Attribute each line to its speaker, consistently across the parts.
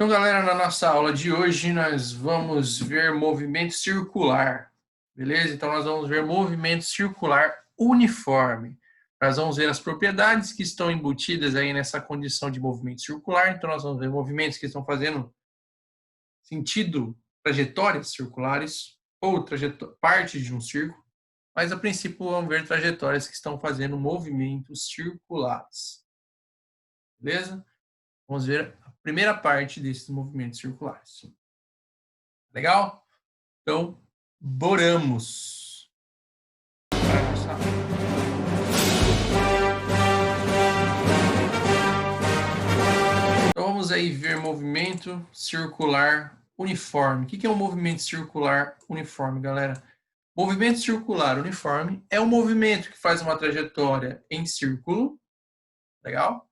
Speaker 1: Então, galera, na nossa aula de hoje, nós vamos ver movimento circular, beleza? Então, nós vamos ver movimento circular uniforme. Nós vamos ver as propriedades que estão embutidas aí nessa condição de movimento circular. Então, nós vamos ver movimentos que estão fazendo sentido, trajetórias circulares ou parte de um círculo. Mas, a princípio, vamos ver trajetórias que estão fazendo movimentos circulares, beleza? Vamos ver a primeira parte desses movimentos circulares. Legal? Então, boramos. Então, vamos aí ver movimento circular uniforme. O que é um movimento circular uniforme, galera? Movimento circular uniforme é um movimento que faz uma trajetória em círculo, legal?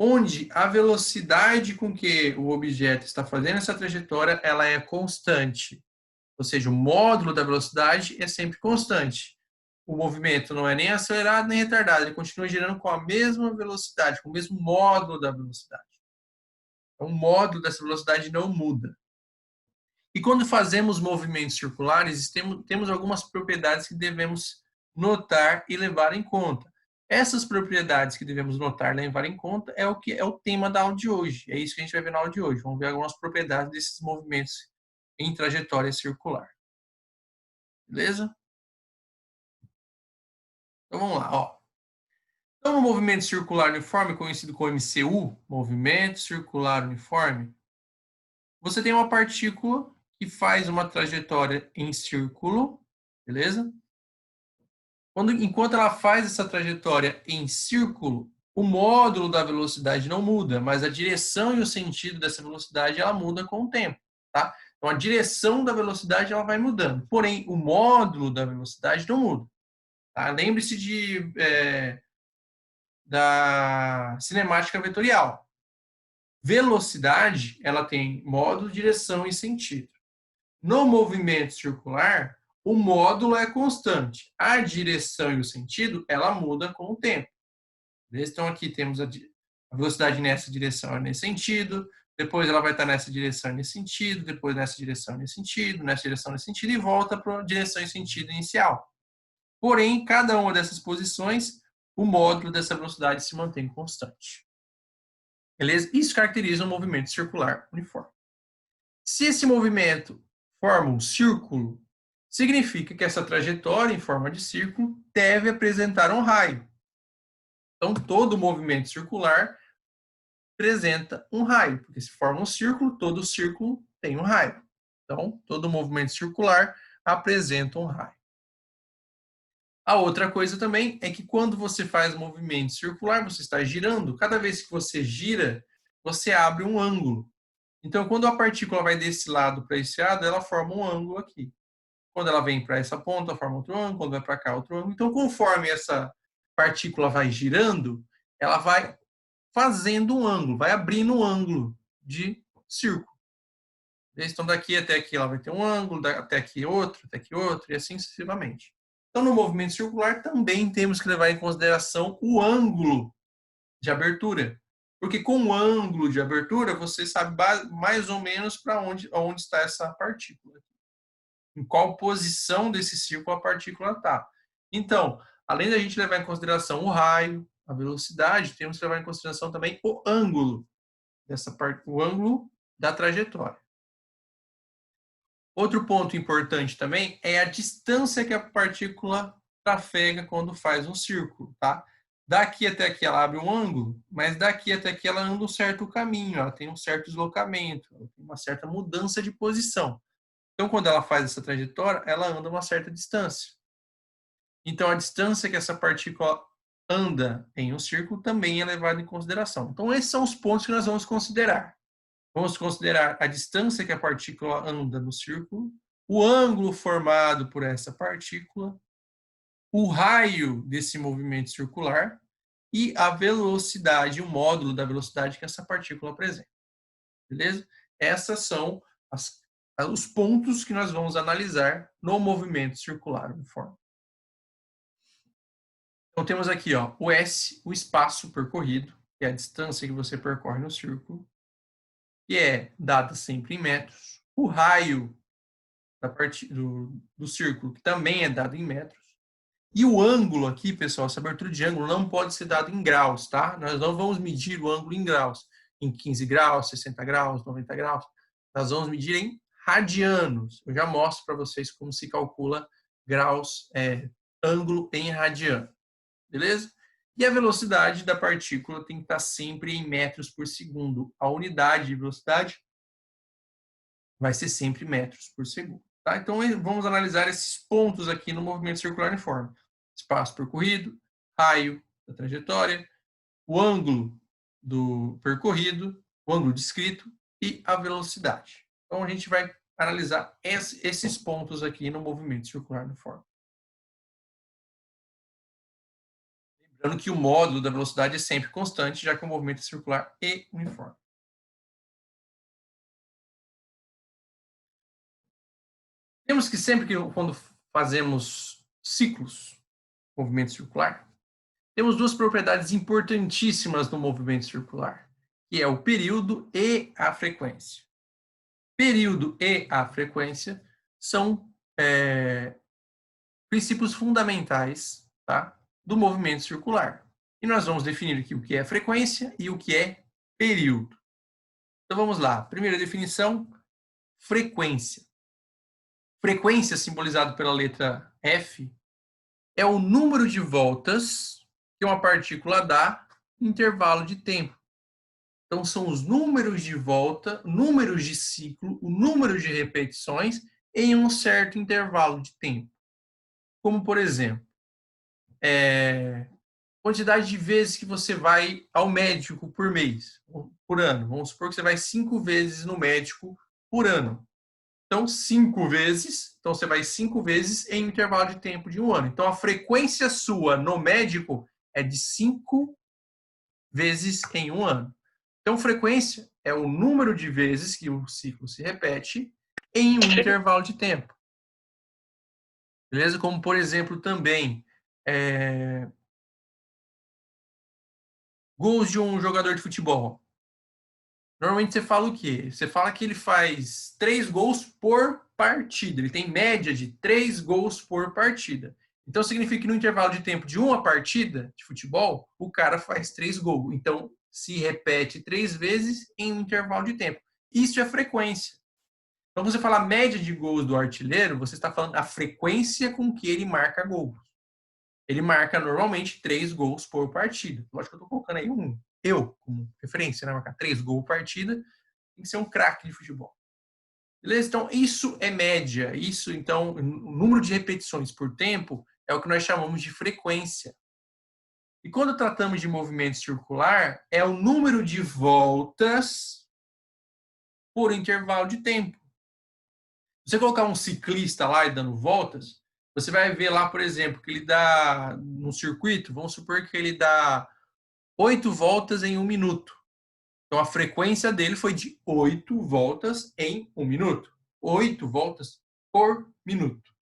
Speaker 1: Onde a velocidade com que o objeto está fazendo essa trajetória, ela é constante. Ou seja, o módulo da velocidade é sempre constante. O movimento não é nem acelerado nem retardado, ele continua girando com a mesma velocidade, com o mesmo módulo da velocidade. Então, o módulo dessa velocidade não muda. E quando fazemos movimentos circulares, temos algumas propriedades que devemos notar e levar em conta. Essas propriedades que devemos notar e levar em conta é o que é o tema da aula de hoje. É isso que a gente vai ver na aula de hoje. Vamos ver algumas propriedades desses movimentos em trajetória circular. Beleza? Então vamos lá, ó. Então, no movimento circular uniforme, conhecido como MCU, movimento circular uniforme, você tem uma partícula que faz uma trajetória em círculo, beleza? Enquanto ela faz essa trajetória em círculo, o módulo da velocidade não muda, mas a direção e o sentido dessa velocidade ela muda com o tempo, tá? Então, a direção da velocidade ela vai mudando, porém, o módulo da velocidade não muda. Tá? Lembre-se da cinemática vetorial. Velocidade, ela tem módulo, direção e sentido. No movimento circular, o módulo é constante. A direção e o sentido, ela muda com o tempo. Então, aqui temos a velocidade nessa direção e nesse sentido, depois ela vai estar nessa direção e nesse sentido, depois nessa direção e nesse sentido, nessa direção e nesse sentido, e volta para a direção e sentido inicial. Porém, em cada uma dessas posições, o módulo dessa velocidade se mantém constante. Beleza? Isso caracteriza um movimento circular uniforme. Se esse movimento forma um círculo, significa que essa trajetória em forma de círculo deve apresentar um raio. Então, todo movimento circular apresenta um raio, porque se forma um círculo, todo círculo tem um raio. Então, todo movimento circular apresenta um raio. A outra coisa também é que quando você faz movimento circular, você está girando, cada vez que você gira, você abre um ângulo. Então, quando a partícula vai desse lado para esse lado, ela forma um ângulo aqui. Quando ela vem para essa ponta, forma outro ângulo, quando vai para cá, outro ângulo. Então, conforme essa partícula vai girando, ela vai fazendo um ângulo, vai abrindo um ângulo de círculo. Então, daqui até aqui ela vai ter um ângulo, até aqui outro, e assim sucessivamente. Então, no movimento circular, também temos que levar em consideração o ângulo de abertura. Porque com o ângulo de abertura, você sabe mais ou menos para onde está essa partícula. Em qual posição desse círculo a partícula está. Então, além da gente levar em consideração o raio, a velocidade, temos que levar em consideração também o ângulo o ângulo da trajetória. Outro ponto importante também é a distância que a partícula trafega quando faz um círculo, tá? Daqui até aqui ela abre um ângulo, mas daqui até aqui ela anda um certo caminho, ela tem um certo deslocamento, ela tem uma certa mudança de posição. Então, quando ela faz essa trajetória, ela anda uma certa distância. Então, a distância que essa partícula anda em um círculo também é levada em consideração. Então, esses são os pontos que nós vamos considerar. Vamos considerar a distância que a partícula anda no círculo, o ângulo formado por essa partícula, o raio desse movimento circular e a velocidade, o módulo da velocidade que essa partícula apresenta. Beleza? Essas são os pontos que nós vamos analisar no movimento circular uniforme. Então, temos aqui ó, o S, o espaço percorrido, que é a distância que você percorre no círculo. que é dada sempre em metros, o raio do círculo, que também é dado em metros, e o ângulo aqui, pessoal, essa abertura de ângulo não pode ser dado em graus, tá? Nós não vamos medir o ângulo em graus, em 15 graus, 60 graus, 90 graus. Nós vamos medir em radianos. Eu já mostro para vocês como se calcula graus, ângulo em radiano. Beleza? E a velocidade da partícula tem que estar sempre em metros por segundo. A unidade de velocidade vai ser sempre metros por segundo. Tá? Então, vamos analisar esses pontos aqui no movimento circular uniforme. Espaço percorrido, raio da trajetória, o ângulo do percorrido, o ângulo descrito e a velocidade. Então, a gente vai analisar esses pontos aqui no movimento circular uniforme. Lembrando que o módulo da velocidade é sempre constante, já que o movimento é circular e uniforme. Temos que sempre que, quando fazemos ciclos, movimento circular, temos duas propriedades importantíssimas no movimento circular, que é o período e a frequência. Período e a frequência são princípios fundamentais, tá, do movimento circular. E nós vamos definir aqui o que é frequência e o que é período. Então vamos lá. Primeira definição, frequência. Frequência, simbolizado pela letra F, é o número de voltas que uma partícula dá em intervalo de tempo. Então, são os números de volta, números de ciclo, o número de repetições em um certo intervalo de tempo. Como, por exemplo, quantidade de vezes que você vai ao médico por mês, por ano. Vamos supor que você vai 5 vezes no médico por ano. Então, 5 vezes, então você vai 5 vezes em um intervalo de tempo de um ano. Então, a frequência sua no médico é de 5 vezes em um ano. Então, frequência é o número de vezes que o ciclo se repete em um intervalo de tempo. Beleza? Como, por exemplo, também gols de um jogador de futebol. Normalmente você fala o quê? Você fala que ele faz 3 gols por partida. Ele tem média de 3 gols por partida. Então, significa que no intervalo de tempo de uma partida de futebol, o cara faz 3 gols. Então, se repete 3 vezes em um intervalo de tempo. Isso é frequência. Então, você fala a média de gols do artilheiro, você está falando a frequência com que ele marca gols. Ele marca normalmente 3 gols por partida. Lógico que eu estou colocando aí eu como referência, né? Marcar 3 gols por partida, tem que ser um craque de futebol. Beleza? Então, isso é média. Isso, então, o número de repetições por tempo é o que nós chamamos de frequência. E quando tratamos de movimento circular, é o número de voltas por intervalo de tempo. Se você colocar um ciclista lá e dando voltas, você vai ver lá, por exemplo, que ele dá, no circuito, vamos supor que ele dá 8 voltas em 1 minuto. Então, a frequência dele foi de 8 voltas em 1 minuto. 8 voltas por minuto.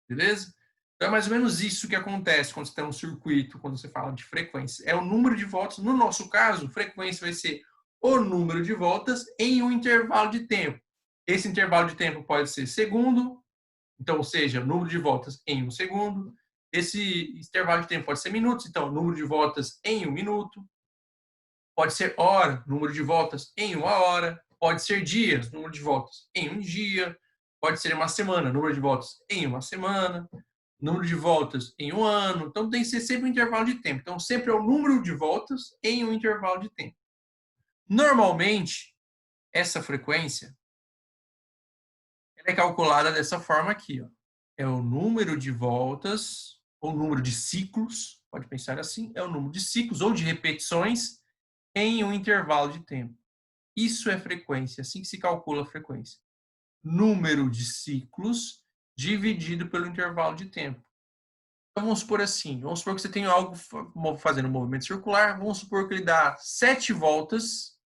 Speaker 1: Beleza? Então, é mais ou menos isso que acontece quando você tem um circuito, quando você fala de frequência. É o número de voltas. No nosso caso, frequência vai ser o número de voltas em um intervalo de tempo. Esse intervalo de tempo pode ser segundo, então, ou seja, número de voltas em 1 segundo. Esse intervalo de tempo pode ser minutos, então, número de voltas em 1 minuto. Pode ser hora, número de voltas em 1 hora. Pode ser dias, número de voltas em 1 dia. Pode ser uma semana, número de voltas em 1 semana. Número de voltas em 1 ano. Então, tem que ser sempre um intervalo de tempo. Então, sempre é o número de voltas em um intervalo de tempo. Normalmente, essa frequência ela é calculada dessa forma aqui. Ó. É o número de voltas, ou número de ciclos, pode pensar assim, é o número de ciclos ou de repetições em um intervalo de tempo. Isso é frequência, assim que se calcula a frequência. Número de ciclos dividido pelo intervalo de tempo. Então, vamos supor assim, vamos supor que você tem algo fazendo um movimento circular, vamos supor que ele dá 7 voltas,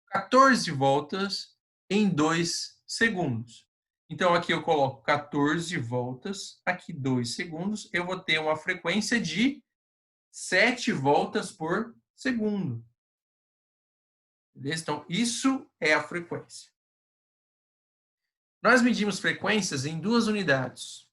Speaker 1: 14 voltas em 2 segundos. Então, aqui eu coloco 14 voltas, aqui 2 segundos, eu vou ter uma frequência de 7 voltas por segundo. Beleza? Então, isso é a frequência. Nós medimos frequências em duas unidades.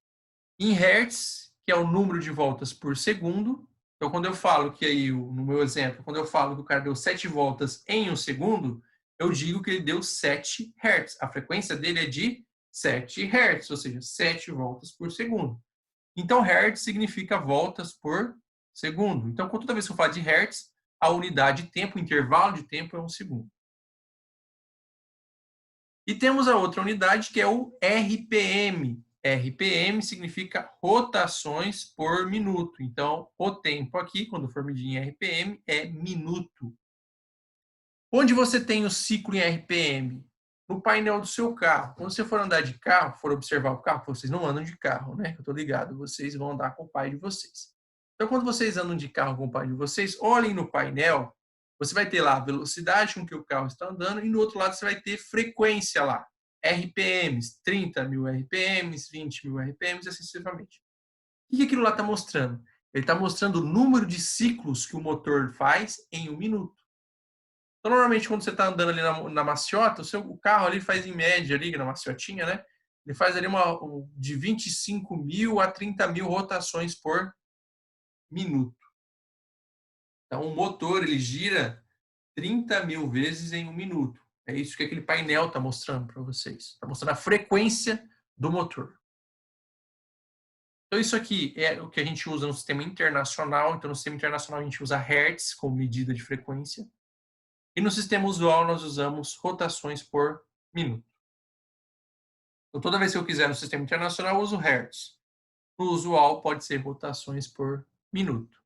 Speaker 1: Em hertz, que é o número de voltas por segundo. Então, quando eu falo que aí, no meu exemplo, quando eu falo que o cara deu 7 voltas em um segundo, eu digo que ele deu 7 hertz. A frequência dele é de 7 hertz, ou seja, 7 voltas por segundo. Então, hertz significa voltas por segundo. Então, toda vez que eu falo de hertz, a unidade de tempo, o intervalo de tempo é um segundo. E temos a outra unidade, que é o RPM. RPM significa rotações por minuto. Então, o tempo aqui, quando for medir em RPM, é minuto. Onde você tem o ciclo em RPM? No painel do seu carro. Quando você for andar de carro, for observar o carro, vocês não andam de carro, né? Eu estou ligado, vocês vão andar com o pai de vocês. Então, quando vocês andam de carro com o pai de vocês, olhem no painel, você vai ter lá a velocidade com que o carro está andando e no outro lado você vai ter frequência lá. RPMs, 30 mil RPMs, 20 mil RPMs, assim sucessivamente. O que aquilo lá está mostrando? Ele está mostrando o número de ciclos que o motor faz em um minuto. Então, normalmente, quando você está andando ali na maciota, o carro ali faz em média, ali, na maciotinha, né? Ele faz ali de 25 mil a 30 mil rotações por minuto. Então, o motor, ele gira 30 mil vezes em um minuto. É isso que aquele painel está mostrando para vocês. Está mostrando a frequência do motor. Então, isso aqui é o que a gente usa no sistema internacional. Então, no sistema internacional, a gente usa Hertz como medida de frequência. E no sistema usual, nós usamos rotações por minuto. Então, toda vez que eu quiser no sistema internacional, eu uso Hertz. No usual, pode ser rotações por minuto.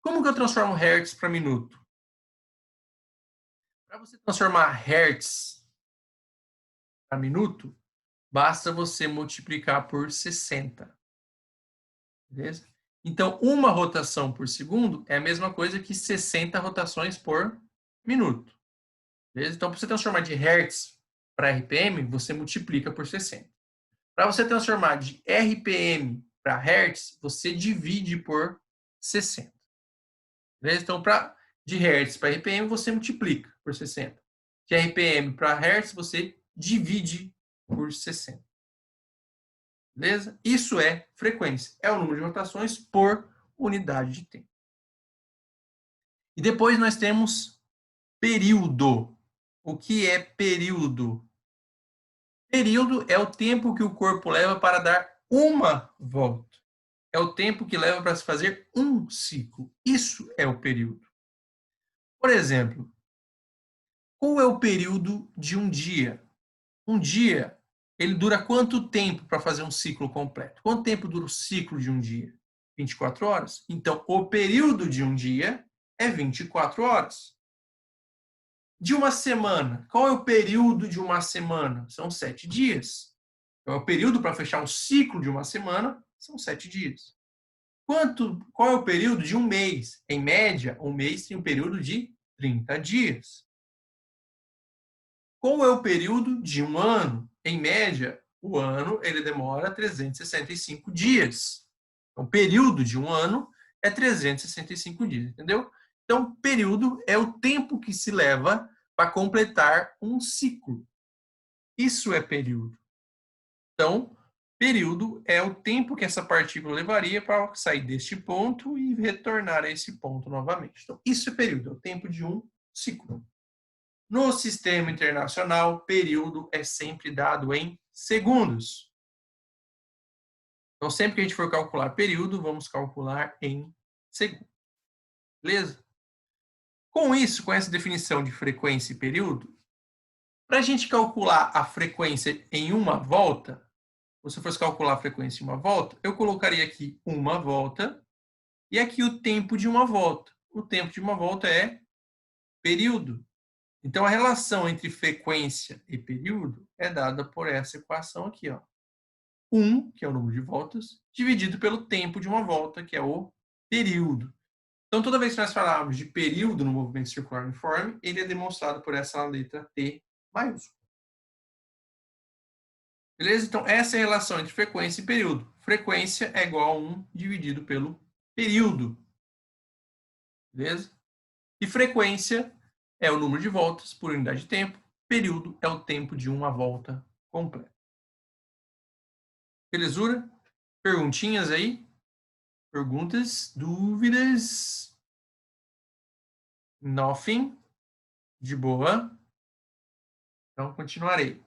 Speaker 1: Como que eu transformo Hertz para minuto? Para você transformar Hertz para minuto, basta você multiplicar por 60. Beleza? Então, uma rotação por segundo é a mesma coisa que 60 rotações por minuto. Beleza? Então, para você transformar de Hertz para RPM, você multiplica por 60. Para você transformar de RPM para Hertz, você divide por 60. Beleza? Então, de Hertz para RPM, você multiplica por 60. De RPM para Hertz, você divide por 60. Beleza? Isso é frequência. É o número de rotações por unidade de tempo. E depois nós temos período. O que é período? Período é o tempo que o corpo leva para dar uma volta. É o tempo que leva para se fazer um ciclo. Isso é o período. Por exemplo, qual é o período de um dia? Um dia, ele dura quanto tempo para fazer um ciclo completo? Quanto tempo dura o ciclo de um dia? 24 horas. Então, o período de um dia é 24 horas. De uma semana, qual é o período de uma semana? São 7 dias. Então, o período para fechar um ciclo de uma semana são 7 dias. Qual é o período de um mês? Em média, um mês tem um período de 30 dias. Qual é o período de um ano? Em média, o ano ele demora 365 dias. Então, o período de um ano é 365 dias, entendeu? Então, período é o tempo que se leva para completar um ciclo. Isso é período. Então, período é o tempo que essa partícula levaria para sair deste ponto e retornar a esse ponto novamente. Então, isso é período, é o tempo de um ciclo. No sistema internacional, período é sempre dado em segundos. Então, sempre que a gente for calcular período, vamos calcular em segundos. Beleza? Com isso, com essa definição de frequência e período, para a gente calcular a frequência em uma volta, se eu fosse calcular a frequência em uma volta, eu colocaria aqui uma volta e aqui o tempo de uma volta. O tempo de uma volta é período. Então, a relação entre frequência e período é dada por essa equação aqui, ó. 1, que é o número de voltas, dividido pelo tempo de uma volta, que é o período. Então, toda vez que nós falarmos de período no movimento circular uniforme, ele é demonstrado por essa letra T maiúscula. Beleza? Então, essa é a relação entre frequência e período. Frequência é igual a 1 dividido pelo período. Beleza? E frequência é o número de voltas por unidade de tempo. Período é o tempo de uma volta completa. Belezura? Perguntinhas aí? Perguntas? Dúvidas? Nothing? De boa? Então, continuarei.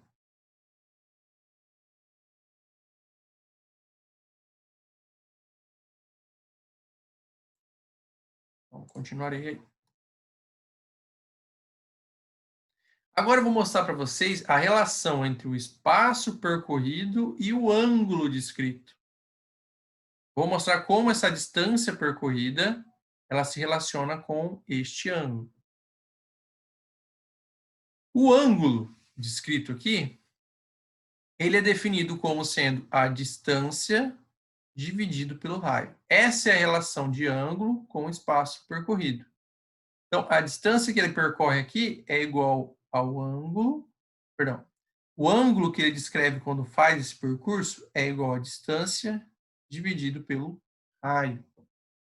Speaker 1: Então, continuarei aí. Agora eu vou mostrar para vocês a relação entre o espaço percorrido e o ângulo descrito. Vou mostrar como essa distância percorrida ela se relaciona com este ângulo. O ângulo descrito aqui, ele é definido como sendo a distância dividido pelo raio. Essa é a relação de ângulo com o espaço percorrido. Então, a distância que ele percorre aqui é igual ao ângulo, perdão, o ângulo que ele descreve quando faz esse percurso é igual à distância dividido pelo raio.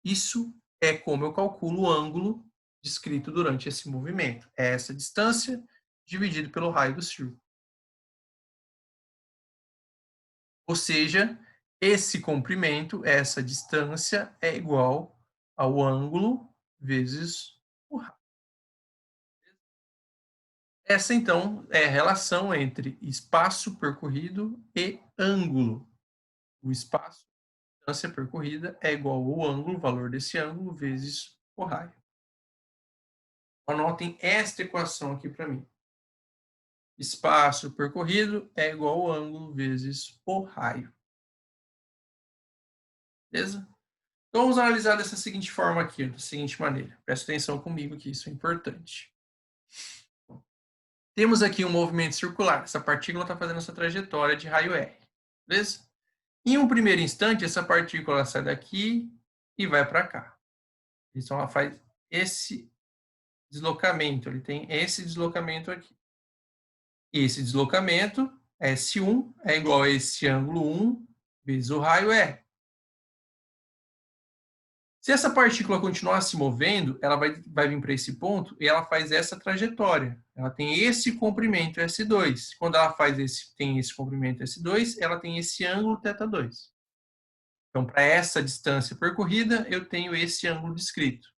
Speaker 1: Isso é como eu calculo o ângulo descrito durante esse movimento. É essa distância dividido pelo raio do círculo. Ou seja, esse comprimento, essa distância, é igual ao ângulo vezes o raio. Essa, então, é a relação entre espaço percorrido e ângulo. O espaço, a distância percorrida, é igual ao ângulo, o valor desse ângulo, vezes o raio. Anotem esta equação aqui para mim. Espaço percorrido é igual ao ângulo vezes o raio. Beleza? Então, vamos analisar dessa seguinte forma aqui, da seguinte maneira. Presta atenção comigo que isso é importante. Temos aqui um movimento circular. Essa partícula está fazendo essa trajetória de raio R. Beleza? Em um primeiro instante, essa partícula sai daqui e vai para cá. Então, ela faz esse deslocamento. Ele tem esse deslocamento aqui. Esse deslocamento, S1, é igual a esse ângulo 1 vezes o raio R. Se essa partícula continuar se movendo, ela vai vir para esse ponto e ela faz essa trajetória. Ela tem esse comprimento S2. Quando ela tem esse comprimento S2, ela tem esse ângulo θ2. Então, para essa distância percorrida, eu tenho esse ângulo descrito.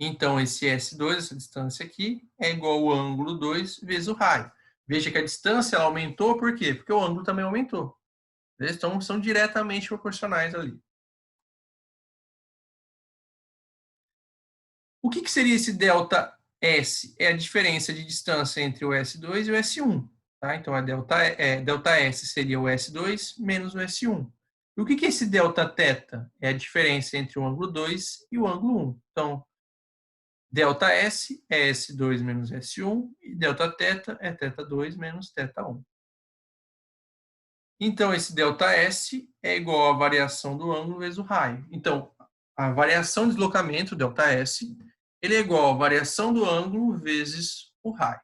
Speaker 1: Então, esse S2, essa distância aqui, é igual ao ângulo 2 vezes o raio. Veja que a distância ela aumentou, por quê? Porque o ângulo também aumentou. Então, são diretamente proporcionais ali. O que seria esse delta S? É a diferença de distância entre o S2 e o S1. Tá? Então, delta S seria o S2 menos o S1. E o que é esse delta θ? É a diferença entre o ângulo 2 e o ângulo 1. Então, delta S é S2 menos S1 e delta θ é θ2 menos θ1. Então, esse delta S é igual à variação do ângulo vezes o raio. Então, a variação de deslocamento, delta S, ele é igual à variação do ângulo vezes o raio.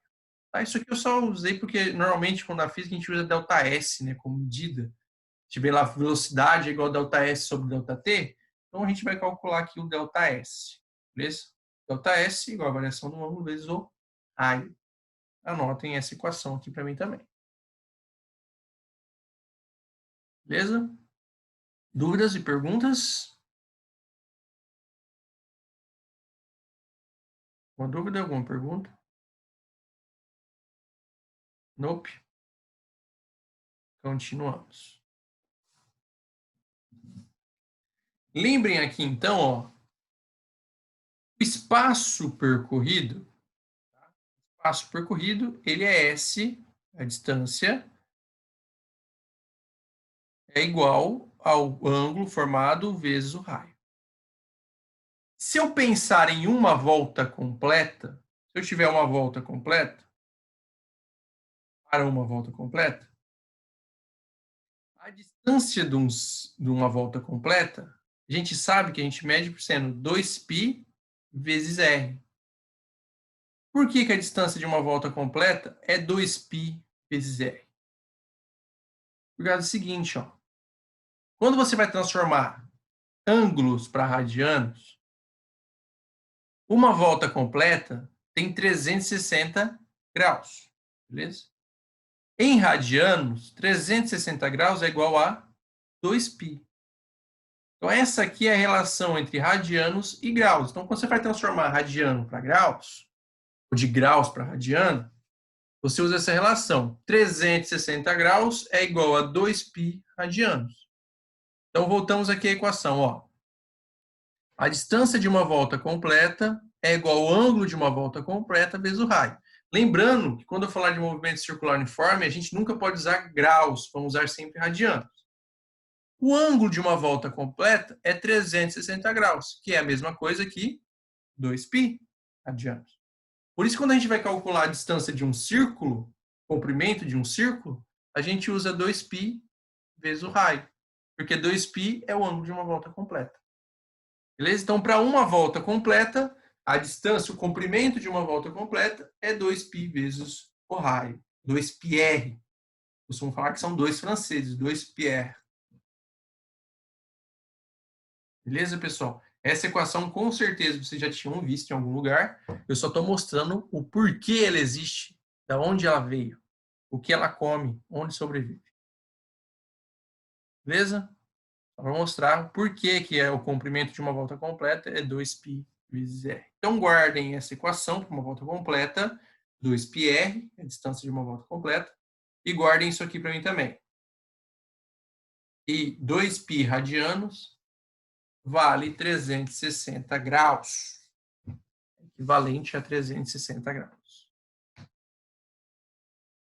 Speaker 1: Tá? Isso aqui eu só usei porque, normalmente, quando na física, a gente usa delta S, né, como medida. A gente vê lá, velocidade é igual a delta S sobre delta T. Então, a gente vai calcular aqui o delta S. Beleza? Delta S igual à variação do ângulo vezes o raio. Anotem essa equação aqui para mim também. Beleza? Dúvidas e perguntas? Uma dúvida, alguma pergunta? Nope. Continuamos. Lembrem aqui, então, ó, o espaço percorrido, ele é S, a distância, é igual ao ângulo formado vezes o raio. Se eu pensar em uma volta completa, se eu tiver uma volta completa, para uma volta completa, a distância de uma volta completa, a gente sabe que a gente mede por sendo 2π vezes r. Por que a distância de uma volta completa é 2π vezes r? Por causa do seguinte, ó. Quando você vai transformar ângulos para radianos, Uma volta completa tem 360 graus, beleza? Em radianos, 360 graus é igual a 2π. Então, essa aqui é a relação entre radianos e graus. Então, quando você vai transformar radiano para graus, ou de graus para radiano, você usa essa relação. 360 graus é igual a 2π radianos. Então, voltamos aqui à equação. Ó. A distância de uma volta completa é igual ao ângulo de uma volta completa vezes o raio. Lembrando que quando eu falar de movimento circular uniforme, a gente nunca pode usar graus, vamos usar sempre radianos. O ângulo de uma volta completa é 360 graus, que é a mesma coisa que 2π radianos. Por isso, quando a gente vai calcular a distância de um círculo, comprimento de um círculo, a gente usa 2π vezes o raio, porque 2π é o ângulo de uma volta completa. Beleza? Então, para uma volta completa, a distância, o comprimento de uma volta completa é 2π vezes o raio, 2πr. Costumam falar que são dois franceses, 2πr. Beleza, pessoal? Essa equação, com certeza, vocês já tinham visto em algum lugar. Eu só estou mostrando o porquê ela existe, da onde ela veio, o que ela come, onde sobrevive. Beleza? Para mostrar o porquê que é o comprimento de uma volta completa é 2π vezes r. Então, guardem essa equação para uma volta completa, 2πr, a distância de uma volta completa, e guardem isso aqui para mim também. E 2π radianos vale 360 graus. Equivalente a 360 graus.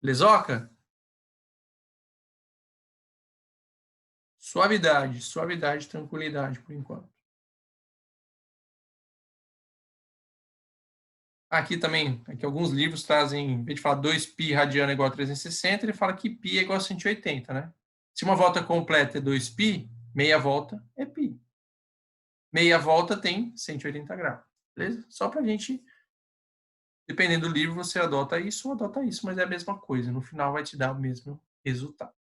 Speaker 1: Lesoca? Suavidade, suavidade, tranquilidade por enquanto. Aqui também, aqui alguns livros trazem, em vez de falar 2π radiano é igual a 360, ele fala que π é igual a 180, né? Se uma volta completa é 2π, meia volta é π. Meia volta tem 180 graus, beleza? Só pra gente, dependendo do livro, você adota isso ou adota isso, mas é a mesma coisa. No final vai te dar o mesmo resultado.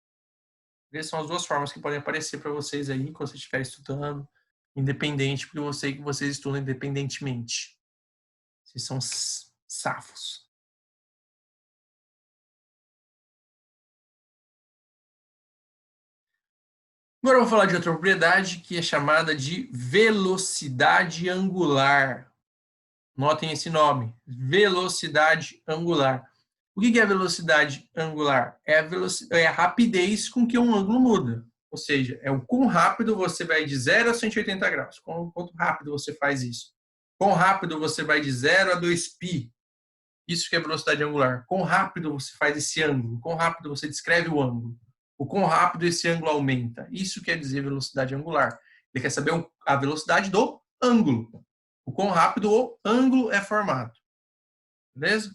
Speaker 1: Essas são as duas formas que podem aparecer para vocês aí, quando você estiver estudando, independente, porque eu sei que vocês estudam independentemente. Vocês são safos. Agora eu vou falar de outra propriedade que é chamada de velocidade angular. Notem esse nome, velocidade angular. O que é a velocidade angular? É a rapidez com que um ângulo muda. Ou seja, é o quão rápido você vai de 0 a 180 graus. Quanto rápido você faz isso? Quão rápido você vai de 0 a 2π? Isso que é velocidade angular. Quão rápido você faz esse ângulo? Quão rápido você descreve o ângulo? O quão rápido esse ângulo aumenta? Isso quer dizer velocidade angular. Ele quer saber a velocidade do ângulo. O quão rápido o ângulo é formado. Beleza?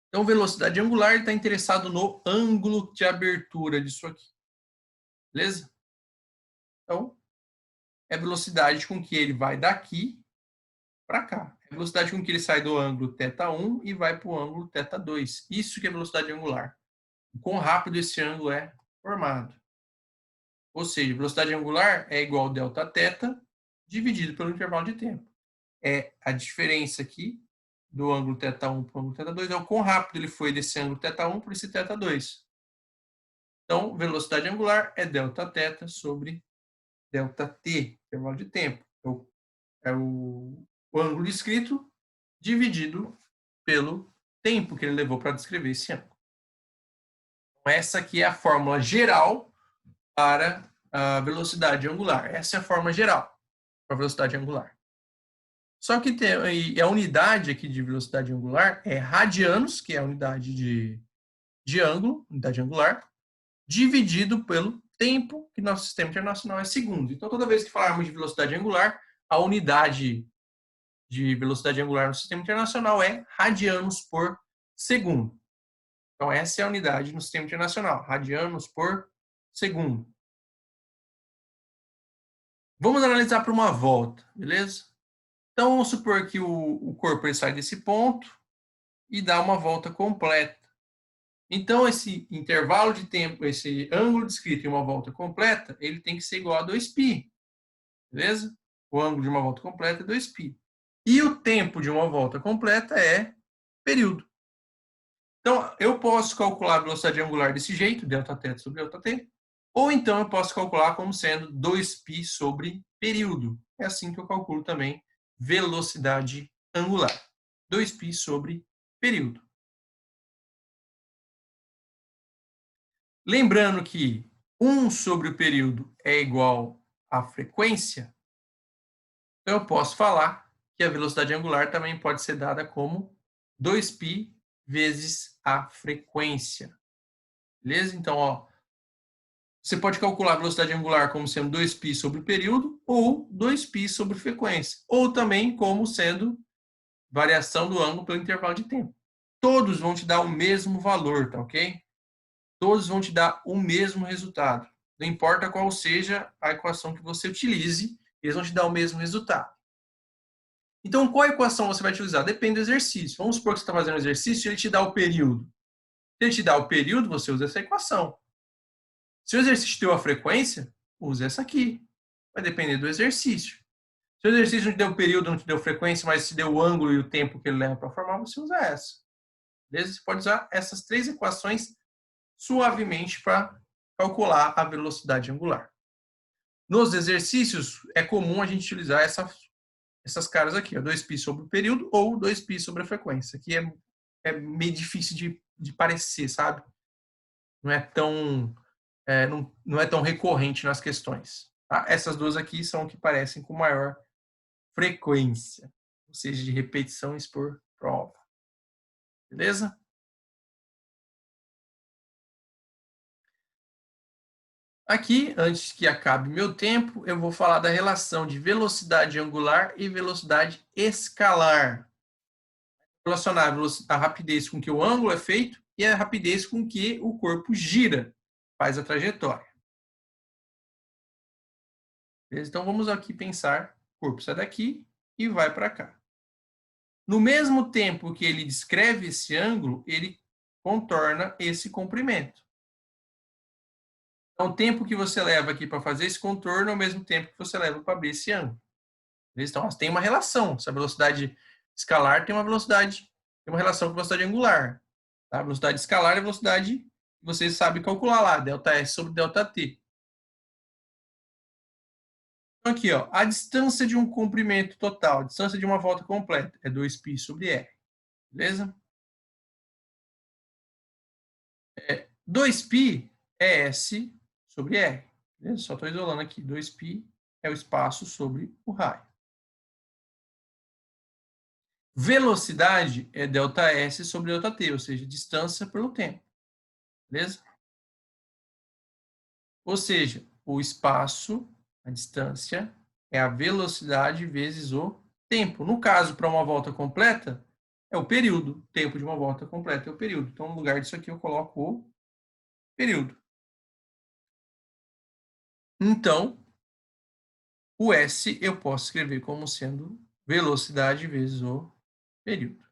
Speaker 1: Então, velocidade angular está interessado no ângulo de abertura disso aqui. Beleza? Então, é a velocidade com que ele vai daqui para cá. É a velocidade com que ele sai do ângulo θ1 e vai para o ângulo θ2. Isso que é velocidade angular. O quão rápido esse ângulo é formado. Ou seja, velocidade angular é igual a Δθ dividido pelo intervalo de tempo. É a diferença aqui do ângulo θ1 para o ângulo θ2, é o quão rápido ele foi desse ângulo θ1 para esse θ2. Então, velocidade angular é Δθ sobre ΔT, intervalo de tempo. É o ângulo descrito dividido pelo tempo que ele levou para descrever esse ângulo. Então, essa aqui é a fórmula geral para a velocidade angular. Essa é a forma geral para a velocidade angular. Só que a unidade aqui de velocidade angular é radianos, que é a unidade de ângulo, unidade angular, dividido pelo tempo, que nosso sistema internacional é segundo. Então, toda vez que falarmos de velocidade angular, a unidade de velocidade angular no sistema internacional é radianos por segundo. Então, essa é a unidade no sistema internacional, radianos por segundo. Vamos analisar para uma volta, beleza? Então, vamos supor que o corpo ele sai desse ponto e dá uma volta completa. Então, esse intervalo de tempo, esse ângulo descrito em uma volta completa, ele tem que ser igual a 2π, beleza? O ângulo de uma volta completa é 2π. E o tempo de uma volta completa é período. Então, eu posso calcular a velocidade angular desse jeito, ΔT sobre ΔT, ou então eu posso calcular como sendo 2π sobre período. É assim que eu calculo também velocidade angular. 2π sobre período. Lembrando que 1 sobre o período é igual à frequência, então eu posso falar que a velocidade angular também pode ser dada como 2π vezes a frequência. Beleza? Então, ó, você pode calcular a velocidade angular como sendo 2π sobre o período ou 2π sobre frequência, ou também como sendo variação do ângulo pelo intervalo de tempo. Todos vão te dar o mesmo valor, tá ok? Todos vão te dar o mesmo resultado. Não importa qual seja a equação que você utilize, eles vão te dar o mesmo resultado. Então, qual equação você vai utilizar? Depende do exercício. Vamos supor que você está fazendo um exercício e ele te dá o período. Se ele te dá o período, você usa essa equação. Se o exercício deu a frequência, usa essa aqui. Vai depender do exercício. Se o exercício não te deu o período, não te deu frequência, mas te deu o ângulo e o tempo que ele leva para formar, você usa essa. Beleza? Você pode usar essas três equações suavemente para calcular a velocidade angular. Nos exercícios, é comum a gente utilizar essas caras aqui, ó, 2π sobre o período ou 2π sobre a frequência, que é meio difícil de parecer, sabe? Não é tão, não é tão recorrente nas questões. Tá? Essas duas aqui são o que parecem com maior frequência, ou seja, de repetições por prova. Beleza? Aqui, antes que acabe meu tempo, eu vou falar da relação de velocidade angular e velocidade escalar. Relacionar a rapidez com que o ângulo é feito e a rapidez com que o corpo gira, faz a trajetória. Beleza? Então, vamos aqui pensar, o corpo sai daqui e vai para cá. No mesmo tempo que ele descreve esse ângulo, ele contorna esse comprimento. Então, o tempo que você leva aqui para fazer esse contorno é o mesmo tempo que você leva para abrir esse ângulo. Então, tem uma relação. Essa velocidade escalar tem uma relação com a velocidade angular. Tá? A velocidade escalar é a velocidade que você sabe calcular lá, ΔS sobre ΔT. Então, aqui, ó, a distância de um comprimento total, a distância de uma volta completa, é 2π sobre r. Beleza? 2π é S sobre R. Beleza? Só estou isolando aqui. 2π é o espaço sobre o raio. Velocidade é ΔS sobre ΔT, ou seja, distância pelo tempo. Beleza? Ou seja, o espaço, a distância, é a velocidade vezes o tempo. No caso, para uma volta completa, é o período. O tempo de uma volta completa é o período. Então, no lugar disso aqui, eu coloco o período. Então, o S eu posso escrever como sendo velocidade vezes o período.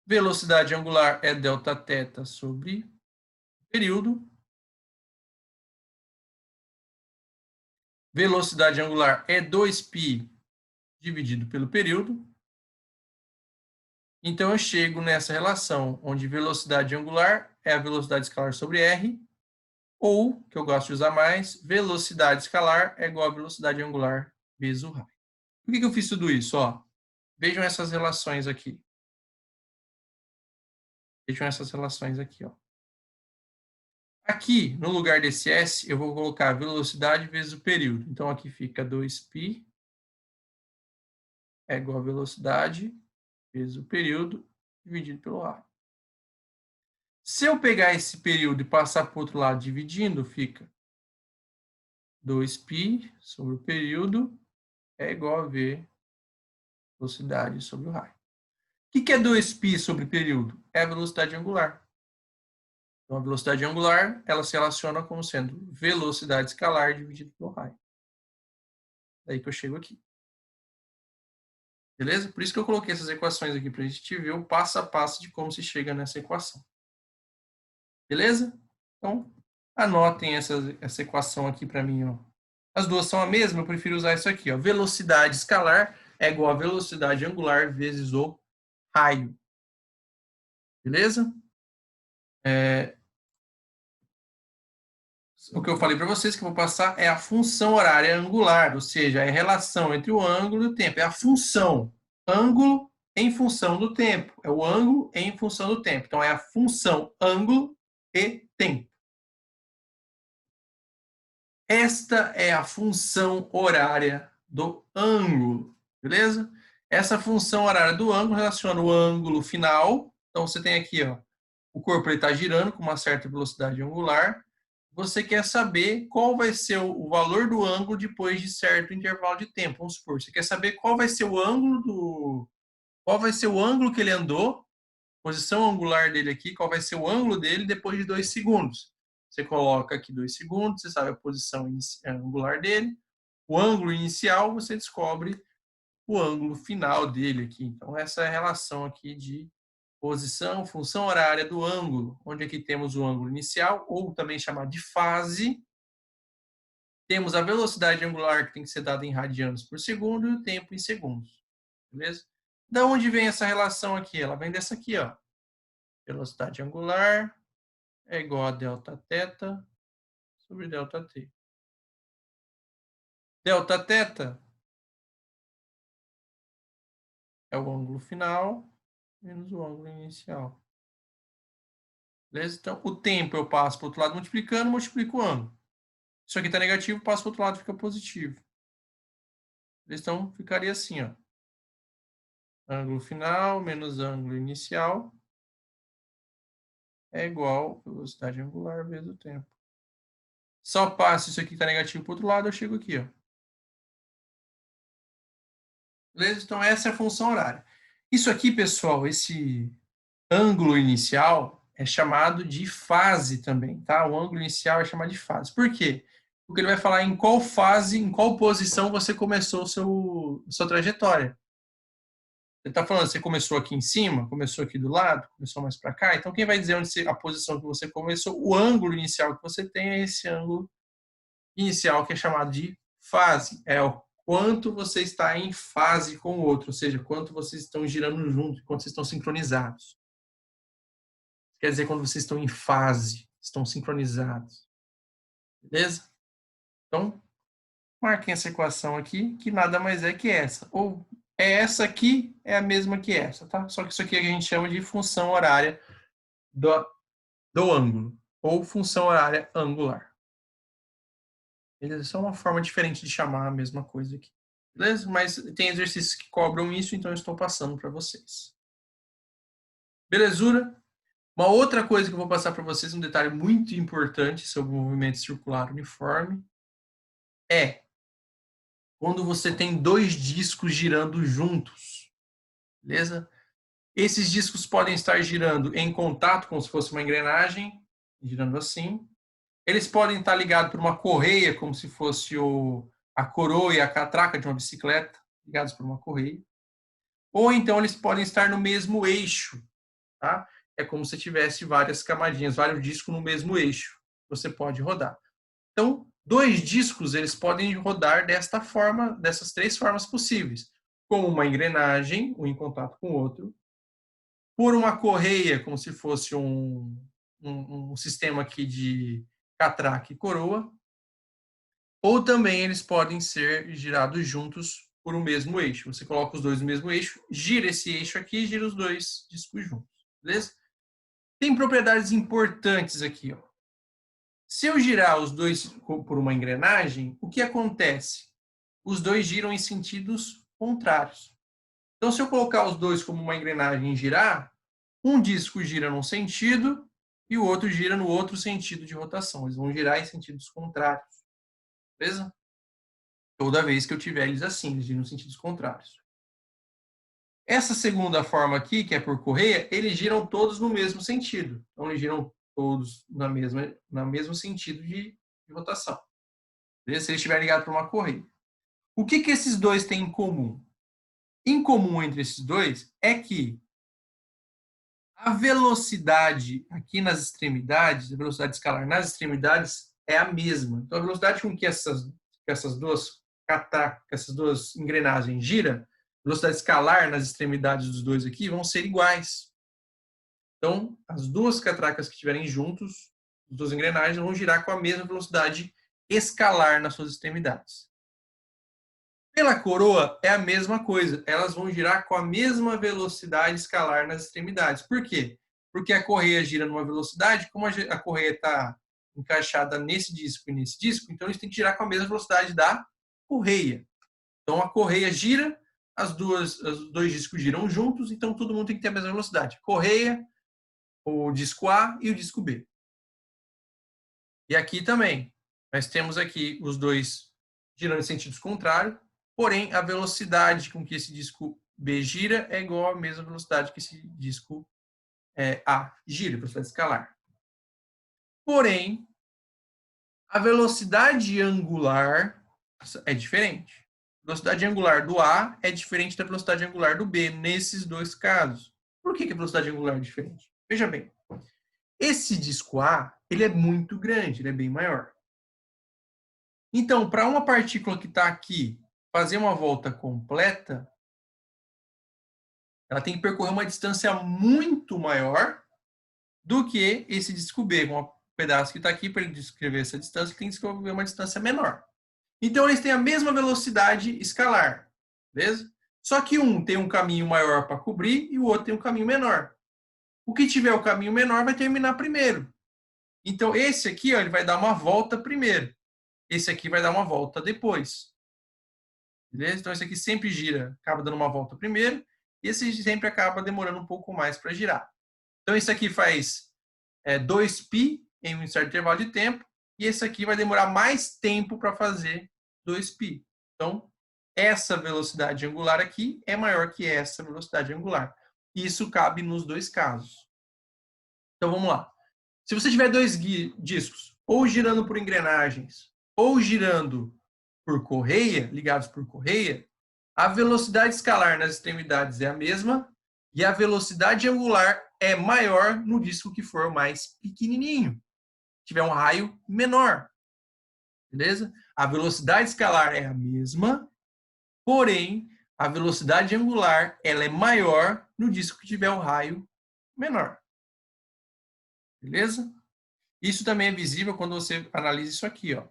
Speaker 1: Velocidade angular é Δθ sobre período. Velocidade angular é 2π dividido pelo período. Então, eu chego nessa relação onde velocidade angular é a velocidade escalar sobre r, ou, que eu gosto de usar mais, velocidade escalar é igual a velocidade angular vezes o raio. Por que eu fiz tudo isso? Ó, vejam essas relações aqui. Vejam essas relações aqui. Ó. Aqui, no lugar desse S, eu vou colocar a velocidade vezes o período. Então, aqui fica 2π é igual a velocidade vezes o período dividido pelo raio. Se eu pegar esse período e passar para o outro lado dividindo, fica 2π sobre o período é igual a V velocidade sobre o raio. O que é 2π sobre período? É a velocidade angular. Então, a velocidade angular, ela se relaciona como sendo velocidade escalar dividido pelo raio. Daí que eu chego aqui. Beleza? Por isso que eu coloquei essas equações aqui, para a gente ver o passo a passo de como se chega nessa equação. Beleza? Então, anotem essa equação aqui para mim. Ó. As duas são a mesma, eu prefiro usar isso aqui, ó. Velocidade escalar é igual a velocidade angular vezes o raio. Beleza? O que eu falei para vocês que eu vou passar é a função horária angular, ou seja, é a relação entre o ângulo e o tempo. É a função ângulo em função do tempo. É o ângulo em função do tempo. Então, é a função ângulo e tempo. Esta é a função horária do ângulo, beleza? Essa função horária do ângulo relaciona o ângulo final. Então, você tem aqui, ó, o corpo está girando com uma certa velocidade angular. Você quer saber qual vai ser o valor do ângulo depois de certo intervalo de tempo. Vamos supor, você quer saber qual vai ser o ângulo que ele andou, posição angular dele aqui, qual vai ser o ângulo dele depois de 2 segundos. Você coloca aqui 2 segundos, você sabe a posição angular dele. O ângulo inicial, você descobre o ângulo final dele aqui. Então, essa é a relação aqui de posição, função horária do ângulo, onde aqui temos o ângulo inicial, ou também chamado de fase. Temos a velocidade angular, que tem que ser dada em radianos por segundo, e o tempo em segundos. Beleza? Da onde vem essa relação aqui? Ela vem dessa aqui, ó. Velocidade angular é igual a delta θ sobre delta t. Delta θ é o ângulo final menos o ângulo inicial. Beleza? Então, o tempo eu passo para o outro lado multiplicando, multiplico o ângulo. Isso aqui está negativo, passo para o outro lado, fica positivo. Então, ficaria assim, ó. Ângulo final menos ângulo inicial é igual a velocidade angular vezes o tempo. Só passo isso aqui que está negativo para o outro lado, eu chego aqui, ó. Beleza? Então, essa é a função horária. Isso aqui, pessoal, esse ângulo inicial é chamado de fase também, tá? O ângulo inicial é chamado de fase. Por quê? Porque ele vai falar em qual fase, em qual posição você começou sua trajetória. Ele está falando, você começou aqui em cima, começou aqui do lado, começou mais para cá. Então, quem vai dizer a posição que você começou, o ângulo inicial que você tem é esse ângulo inicial que é chamado de fase. É o quanto você está em fase com o outro, ou seja, quanto vocês estão girando junto, quanto vocês estão sincronizados. Quer dizer, quando vocês estão em fase, estão sincronizados. Beleza? Então, marquem essa equação aqui, que nada mais é que essa. Ou é essa aqui, é a mesma que essa, tá? Só que isso aqui a gente chama de função horária do ângulo, ou função horária angular. Beleza? Isso é uma forma diferente de chamar a mesma coisa aqui. Beleza? Mas tem exercícios que cobram isso, então eu estou passando para vocês. Belezura? Uma outra coisa que eu vou passar para vocês, um detalhe muito importante sobre o movimento circular uniforme, é quando você tem 2 discos girando juntos. Beleza? Esses discos podem estar girando em contato, como se fosse uma engrenagem, girando assim. Eles podem estar ligados por uma correia, como se fosse a coroa e a catraca de uma bicicleta, ligados por uma correia. Ou então eles podem estar no mesmo eixo, tá? É como se tivesse várias camadinhas, vários discos no mesmo eixo. Você pode rodar. Então, 2 discos eles podem rodar desta forma, dessas 3 formas possíveis, com uma engrenagem, um em contato com o outro, por uma correia, como se fosse um sistema aqui de catraca e coroa, ou também eles podem ser girados juntos por um mesmo eixo. Você coloca os dois no mesmo eixo, gira esse eixo aqui e gira os 2 discos juntos, beleza? Tem propriedades importantes aqui, ó. Se eu girar os 2 por uma engrenagem, o que acontece? Os 2 giram em sentidos contrários. Então, se eu colocar os 2 como uma engrenagem e girar, um disco gira num sentido e o outro gira no outro sentido de rotação. Eles vão girar em sentidos contrários. Beleza? Toda vez que eu tiver eles assim, eles giram em sentidos contrários. Essa segunda forma aqui, que é por correia, eles giram todos no mesmo sentido. Então, eles giram todos no mesmo sentido de rotação. Beleza? Se eles estiverem ligados por uma correia. O que esses dois têm em comum? Em comum entre esses dois é que a velocidade aqui nas extremidades, a velocidade escalar nas extremidades é a mesma. Então, a velocidade com que que essas duas engrenagens giram, velocidade escalar nas extremidades dos dois aqui vão ser iguais. Então, as duas catracas que estiverem juntos, as duas engrenagens vão girar com a mesma velocidade escalar nas suas extremidades. Pela coroa é a mesma coisa, elas vão girar com a mesma velocidade escalar nas extremidades. Por quê? Porque a correia gira numa velocidade, como a correia está encaixada nesse disco e nesse disco, então eles têm que girar com a mesma velocidade da correia. Então a correia gira, os dois discos giram juntos, então todo mundo tem que ter a mesma velocidade. Correia, o disco A e o disco B. E aqui também, nós temos aqui os dois girando em sentidos contrários, porém a velocidade com que esse disco B gira é igual à mesma velocidade que esse disco A gira, velocidade escalar. Porém, a velocidade angular é diferente. A velocidade angular do A é diferente da velocidade angular do B, nesses dois casos. Por que a velocidade angular é diferente? Veja bem, esse disco A, ele é muito grande, ele é bem maior. Então, para uma partícula que está aqui fazer uma volta completa, ela tem que percorrer uma distância muito maior do que esse disco B. Um pedaço que está aqui, para ele descrever essa distância, tem que descrever uma distância menor. Então, eles têm a mesma velocidade escalar, beleza? Só que um tem um caminho maior para cobrir e o outro tem um caminho menor. O que tiver o caminho menor vai terminar primeiro. Então, esse aqui, ó, ele vai dar uma volta primeiro. Esse aqui vai dar uma volta depois. Beleza? Então, esse aqui sempre gira, acaba dando uma volta primeiro. E esse sempre acaba demorando um pouco mais para girar. Então, esse aqui faz 2π em um certo intervalo de tempo. E esse aqui vai demorar mais tempo para fazer 2π. Então, essa velocidade angular aqui é maior que essa velocidade angular. Isso cabe nos dois casos. Então, vamos lá. Se você tiver dois discos, ou girando por engrenagens, ou girando por correia, ligados por correia, a velocidade escalar nas extremidades é a mesma e a velocidade angular é maior no disco que for mais pequenininho, tiver um raio menor. Beleza? A velocidade escalar é a mesma, porém, a velocidade angular ela é maior no disco que tiver o raio menor. Beleza? Isso também é visível quando você analisa isso aqui, ó.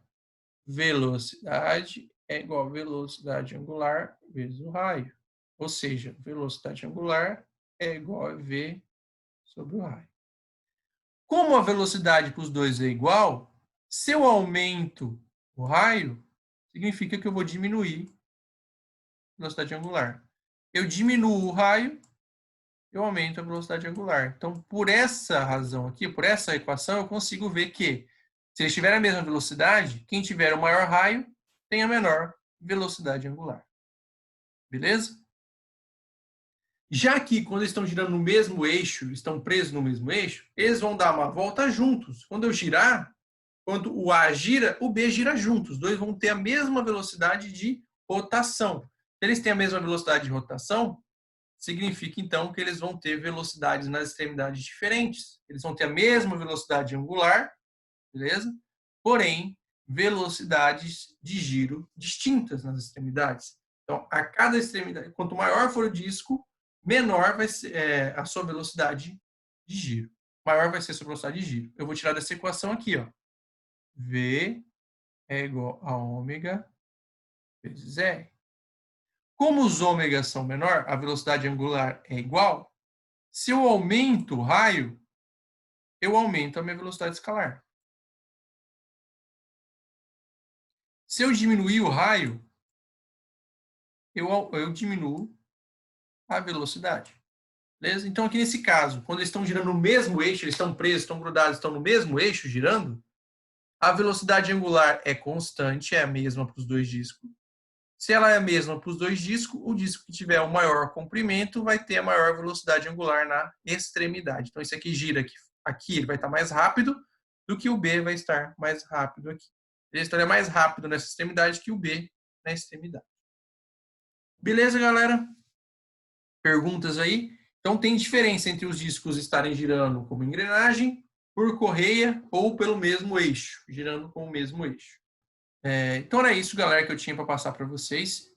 Speaker 1: Velocidade é igual a velocidade angular vezes o raio. Ou seja, velocidade angular é igual a V sobre o raio. Como a velocidade para os dois é igual, se eu aumento o raio, significa que eu vou diminuir a velocidade angular. Eu diminuo o raio, eu aumento a velocidade angular. Então, por essa razão aqui, por essa equação, eu consigo ver que, se eles tiverem a mesma velocidade, quem tiver o maior raio tem a menor velocidade angular. Beleza? Já que, quando eles estão girando no mesmo eixo, estão presos no mesmo eixo, eles vão dar uma volta juntos. Quando eu girar, quando o A gira, o B gira juntos. Os dois vão ter a mesma velocidade de rotação. Se eles têm a mesma velocidade de rotação, significa, então, que eles vão ter velocidades nas extremidades diferentes. Eles vão ter a mesma velocidade angular, beleza? Porém, velocidades de giro distintas nas extremidades. Então, a cada extremidade, quanto maior for o disco, menor vai ser a sua velocidade de giro. Maior vai ser a sua velocidade de giro. Eu vou tirar dessa equação aqui, ó. V é igual a ômega vezes R. Como os ômegas são menor, a velocidade angular é igual. Se eu aumento o raio, eu aumento a minha velocidade escalar. Se eu diminuir o raio, eu diminuo a velocidade. Beleza? Então, aqui nesse caso, quando eles estão girando no mesmo eixo, eles estão presos, estão grudados, estão no mesmo eixo girando, a velocidade angular é constante, é a mesma para os dois discos. Se ela é a mesma para os dois discos, o disco que tiver o maior comprimento vai ter a maior velocidade angular na extremidade. Então, esse aqui gira aqui ele vai estar mais rápido do que o B vai estar mais rápido aqui. Ele estaria mais rápido nessa extremidade que o B na extremidade. Beleza, galera? Perguntas aí? Então, tem diferença entre os discos estarem girando como engrenagem, por correia ou pelo mesmo eixo, girando com o mesmo eixo. Então era isso, galera, que eu tinha para passar para vocês.